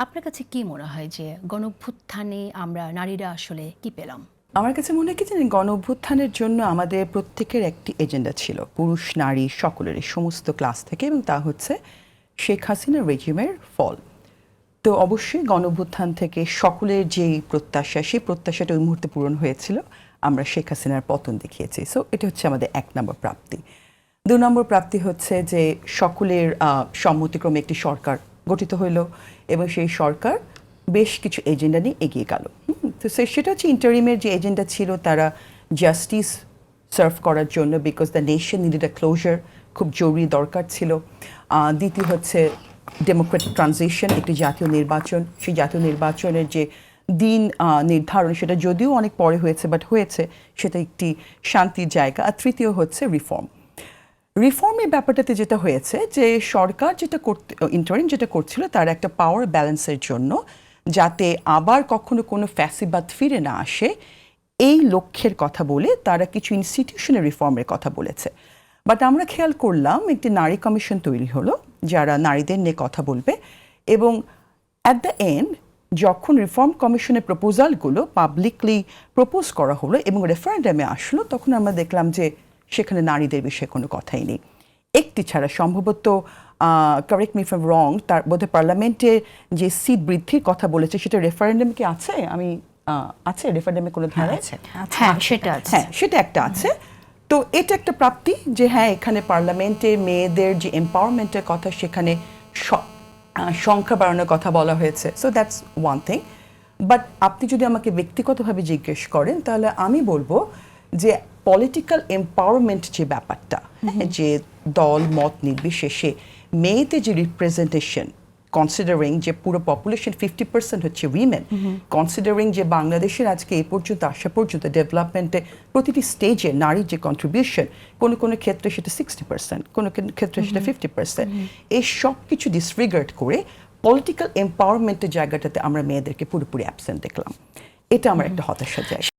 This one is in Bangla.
আপনার কাছে কি মনে হয় যে গণঅভ্যুত্থানে আমরা নারীরা আসলে কি পেলাম? আমার কাছে মনে হয় কি জানেন, গণ অভ্যুত্থানের জন্য আমাদের প্রত্যেকের একটি এজেন্ডা ছিল, পুরুষ নারী সকলেরই, সমস্ত ক্লাস থেকে, এবং তা হচ্ছে শেখ হাসিনা রেজিমের ফল। তো অবশ্যই গণ অভ্যুত্থান থেকে সকলের যেই প্রত্যাশা, সেই প্রত্যাশাটা ওই মুহূর্তে পূরণ হয়েছিল। আমরা শেখ হাসিনার পতন দেখিয়েছি। সো এটা হচ্ছে আমাদের 1 নম্বর প্রাপ্তি। 2 নম্বর প্রাপ্তি হচ্ছে যে সকলের সম্মতিক্রমে একটি সরকার গঠিত হইল এবং সেই সরকার বেশ কিছু এজেন্ডা নিয়ে এগিয়ে গেল। তো সেটা হচ্ছে ইন্টারিমের যে এজেন্ডা ছিল, তারা জাস্টিস সার্ভ করার জন্য, because the nation needed a closure, খুব জরুরি দরকার ছিল। দ্বিতীয় হচ্ছে ডেমোক্রেটিক ট্রানজিশন, একটি জাতীয় নির্বাচন, সেই জাতীয় নির্বাচনের যে দিন নির্ধারণ, সেটা যদিও অনেক পরে হয়েছে, বাট হয়েছে, সেটা একটি শান্তির জায়গা। আর তৃতীয় হচ্ছে রিফর্মের ব্যাপারটাতে যেটা হয়েছে যে সরকার যেটা করতে, ইন্টারিম যেটা করছিল, তার একটা পাওয়ার ব্যালেন্সের জন্য, যাতে আবার কখনো কোনো ফ্যাসিবাদ ফিরে না আসে, এই লক্ষ্যের কথা বলে তারা কিছু ইনস্টিটিউশনের রিফর্মের কথা বলেছে। বাট আমরা খেয়াল করলাম একটি নারী কমিশন তৈরি হলো, যারা নারীদের নিয়ে কথা বলবে, এবং অ্যাট দ্য এন্ড যখন রিফর্ম কমিশনের প্রপোজালগুলো পাবলিকলি প্রপোজ করা হলো এবং রেফারেন্ডামে আসলো, তখন আমরা দেখলাম যে সেখানে নারীদের বিষয়ে কোনো কথাই নেই। একটি ছাড়া, সম্ভবত correct me if I am রং, তার বোধহয় পার্লামেন্টে যে সিট বৃদ্ধির কথা বলেছে, সেটা রেফারেন্ডাম কি আছে? আছে রেফারেন্ডামে কোনো ধারা? হ্যাঁ, সেটা আছে। হ্যাঁ, সেটা একটা আছে। তো এটা একটা প্রাপ্তি যে হ্যাঁ, এখানে পার্লামেন্টে মেয়েদের যে এম্পাওয়ারমেন্টের কথা, সেখানে সংখ্যা বাড়ানোর কথা বলা হয়েছে। So that's one thing. But আপনি যদি আমাকে ব্যক্তিগতভাবে জিজ্ঞেস করেন, তাহলে আমি বলবো যে পলিটিক্যাল এম্পাওয়ারমেন্ট যে ব্যাপারটা, যে দল মত নির্বিশেষে মেয়েদের যে রিপ্রেজেন্টেশন, কনসিডারিং যে পুরো পপুলেশন 50% হচ্ছে উইমেন, কনসিডারিং যে বাংলাদেশের আজকে এই পর্যন্ত আসা পর্যন্ত ডেভেলপমেন্টে প্রতিটি স্টেজে নারীর যে কন্ট্রিবিউশন, কোনো কোনো ক্ষেত্রে সেটা 60%, কোনো ক্ষেত্রে সেটা 50%, এই সব কিছু ডিসরিগার্ড করে পলিটিক্যাল এম্পাওয়ারমেন্টের জায়গাটাতে আমরা মেয়েদেরকে পুরোপুরি অ্যাবসেন্ট দেখলাম। এটা আমার একটা হতাশা জায়গা।